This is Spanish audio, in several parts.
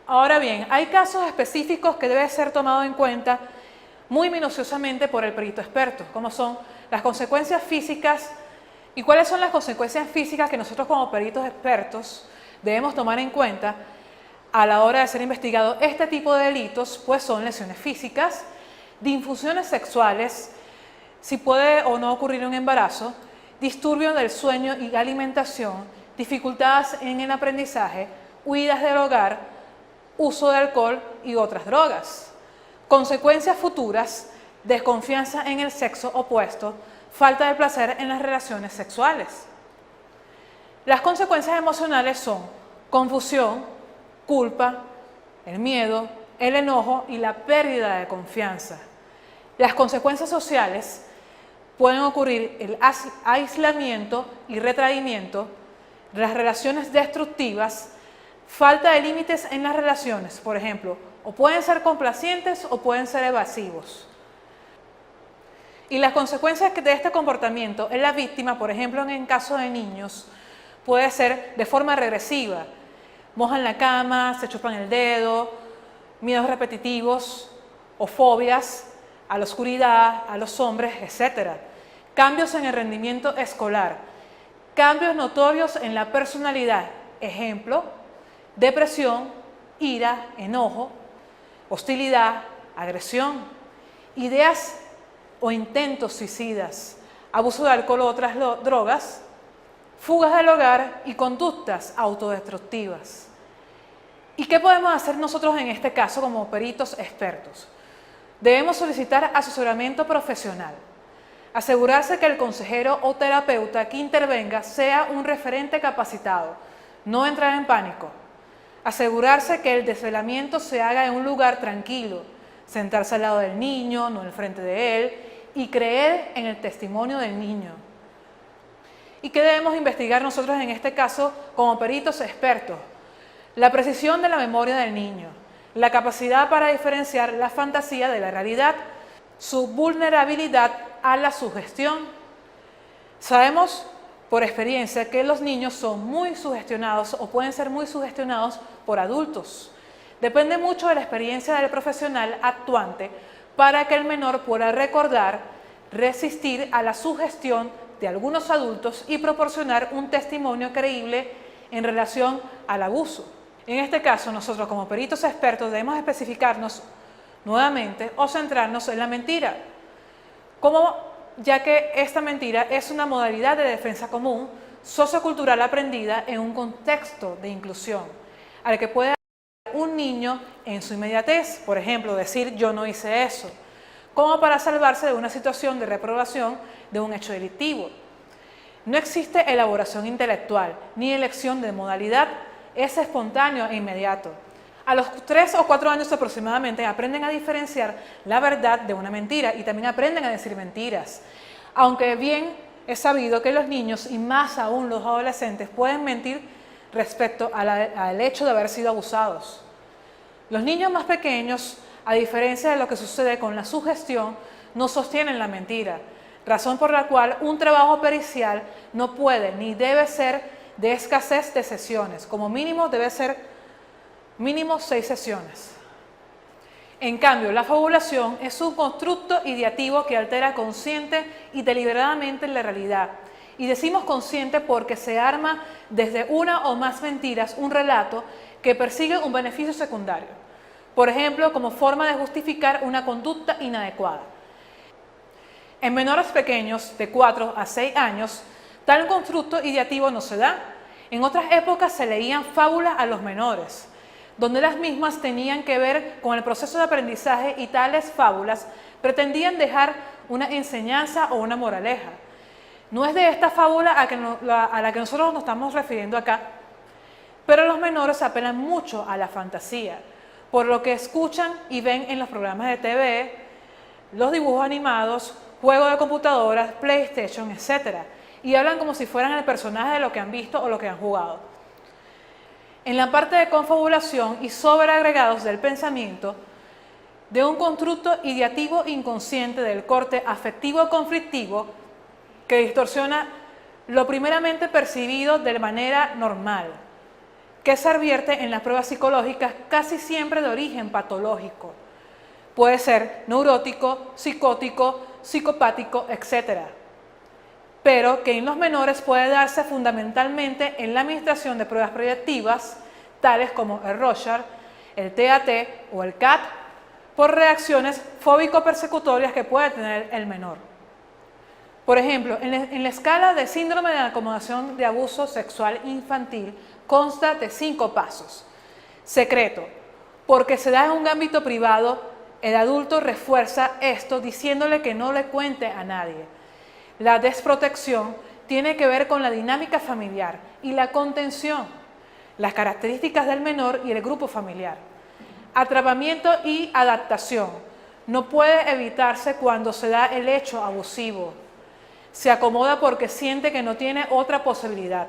Ahora bien, hay casos específicos que deben ser tomados en cuenta muy minuciosamente por el perito experto, como son las consecuencias físicas y cuáles son las consecuencias físicas que nosotros como peritos expertos debemos tomar en cuenta a la hora de ser investigado este tipo de delitos, pues son lesiones físicas, disfunciones sexuales, si puede o no ocurrir un embarazo, disturbios del sueño y alimentación, dificultades en el aprendizaje, huidas del hogar, uso de alcohol y otras drogas. Consecuencias futuras, desconfianza en el sexo opuesto, falta de placer en las relaciones sexuales. Las consecuencias emocionales son confusión, culpa, el miedo, el enojo y la pérdida de confianza. Las consecuencias sociales pueden ocurrir el aislamiento y retraimiento, las relaciones destructivas, falta de límites en las relaciones, por ejemplo, o pueden ser complacientes o pueden ser evasivos. Y las consecuencias de este comportamiento en la víctima, por ejemplo, en el caso de niños, puede ser de forma regresiva. Mojan la cama, se chupan el dedo, miedos repetitivos o fobias a la oscuridad, a los hombres, etc. Cambios en el rendimiento escolar, cambios notorios en la personalidad, ejemplo, depresión, ira, enojo, hostilidad, agresión, ideas o intentos suicidas, abuso de alcohol u otras drogas, fugas del hogar y conductas autodestructivas. ¿Y qué podemos hacer nosotros en este caso como peritos expertos? Debemos solicitar asesoramiento profesional, asegurarse que el consejero o terapeuta que intervenga sea un referente capacitado, no entrar en pánico, asegurarse que el desvelamiento se haga en un lugar tranquilo, sentarse al lado del niño, no al frente de él, y creer en el testimonio del niño. ¿Y qué debemos investigar nosotros en este caso como peritos expertos? La precisión de la memoria del niño, la capacidad para diferenciar la fantasía de la realidad, su vulnerabilidad a la sugestión. Sabemos por experiencia que los niños son muy sugestionados o pueden ser muy sugestionados por adultos. Depende mucho de la experiencia del profesional actuante para que el menor pueda recordar, resistir a la sugestión de algunos adultos y proporcionar un testimonio creíble en relación al abuso. En este caso, nosotros como peritos expertos debemos especificarnos nuevamente o centrarnos en la mentira, ya que esta mentira es una modalidad de defensa común sociocultural aprendida en un contexto de inclusión, al que puede un niño en su inmediatez, por ejemplo, decir yo no hice eso, como para salvarse de una situación de reprobación de un hecho delictivo. No existe elaboración intelectual ni elección de modalidad, es espontáneo e inmediato. A los 3 o 4 años aproximadamente aprenden a diferenciar la verdad de una mentira y también aprenden a decir mentiras. Aunque bien es sabido que los niños y más aún los adolescentes pueden mentir respecto al hecho de haber sido abusados. Los niños más pequeños, a diferencia de lo que sucede con la sugestión, no sostienen la mentira, razón por la cual un trabajo pericial no puede ni debe ser de escasez de sesiones, como mínimo debe ser mínimo 6 sesiones. En cambio, la fabulación es un constructo ideativo que altera consciente y deliberadamente la realidad. Y decimos consciente porque se arma desde una o más mentiras un relato que persigue un beneficio secundario. Por ejemplo, como forma de justificar una conducta inadecuada. En menores pequeños, de 4 a 6 años, tal constructo ideativo no se da. En otras épocas se leían fábulas a los menores, donde las mismas tenían que ver con el proceso de aprendizaje y tales fábulas pretendían dejar una enseñanza o una moraleja. No es de esta fábula a la que nosotros nos estamos refiriendo acá, pero los menores apelan mucho a la fantasía, por lo que escuchan y ven en los programas de TV, los dibujos animados, juegos de computadoras, PlayStation, etc. Y hablan como si fueran el personaje de lo que han visto o lo que han jugado. En la parte de confabulación y sobreagregados del pensamiento, de un constructo ideativo inconsciente del corte afectivo-conflictivo que distorsiona lo primeramente percibido de manera normal, que se advierte en las pruebas psicológicas casi siempre de origen patológico. Puede ser neurótico, psicótico, psicopático, etc. Pero que en los menores puede darse fundamentalmente en la administración de pruebas proyectivas, tales como el Rorschach, el TAT o el CAT, por reacciones fóbico-persecutorias que puede tener el menor. Por ejemplo, en la escala de síndrome de acomodación de abuso sexual infantil consta de 5 pasos. Secreto: porque se da en un ámbito privado, el adulto refuerza esto diciéndole que no le cuente a nadie. La desprotección tiene que ver con la dinámica familiar y la contención, las características del menor y el grupo familiar. Atrapamiento y adaptación: no puede evitarse cuando se da el hecho abusivo. Se acomoda porque siente que no tiene otra posibilidad.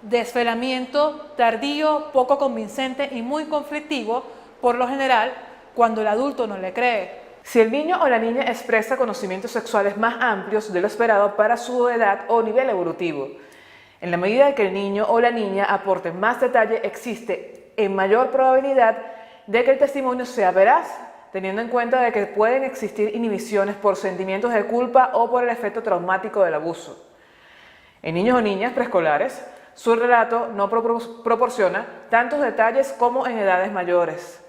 Desvelamiento tardío, poco convincente y muy conflictivo, por lo general, cuando el adulto no le cree. Si el niño o la niña expresa conocimientos sexuales más amplios de lo esperado para su edad o nivel evolutivo, en la medida en que el niño o la niña aporte más detalle, existe en mayor probabilidad de que el testimonio sea veraz, teniendo en cuenta de que pueden existir inhibiciones por sentimientos de culpa o por el efecto traumático del abuso. En niños o niñas preescolares, su relato no proporciona tantos detalles como en edades mayores.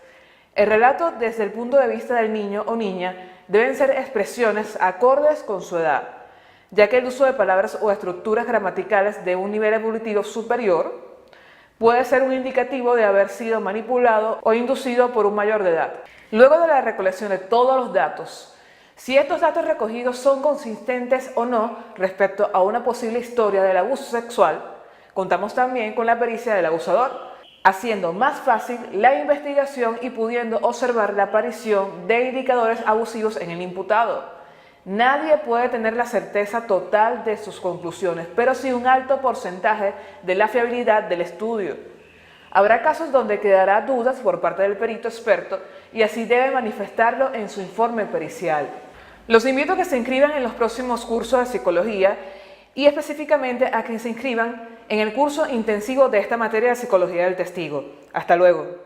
El relato desde el punto de vista del niño o niña deben ser expresiones acordes con su edad, ya que el uso de palabras o estructuras gramaticales de un nivel evolutivo superior puede ser un indicativo de haber sido manipulado o inducido por un mayor de edad. Luego de la recolección de todos los datos, si estos datos recogidos son consistentes o no respecto a una posible historia del abuso sexual, contamos también con la pericia del abusador, haciendo más fácil la investigación y pudiendo observar la aparición de indicadores abusivos en el imputado. Nadie puede tener la certeza total de sus conclusiones, pero sí un alto porcentaje de la fiabilidad del estudio. Habrá casos donde quedará dudas por parte del perito experto y así debe manifestarlo en su informe pericial. Los invito a que se inscriban en los próximos cursos de psicología y específicamente a que se inscriban en el curso intensivo de esta materia de psicología del testigo. Hasta luego.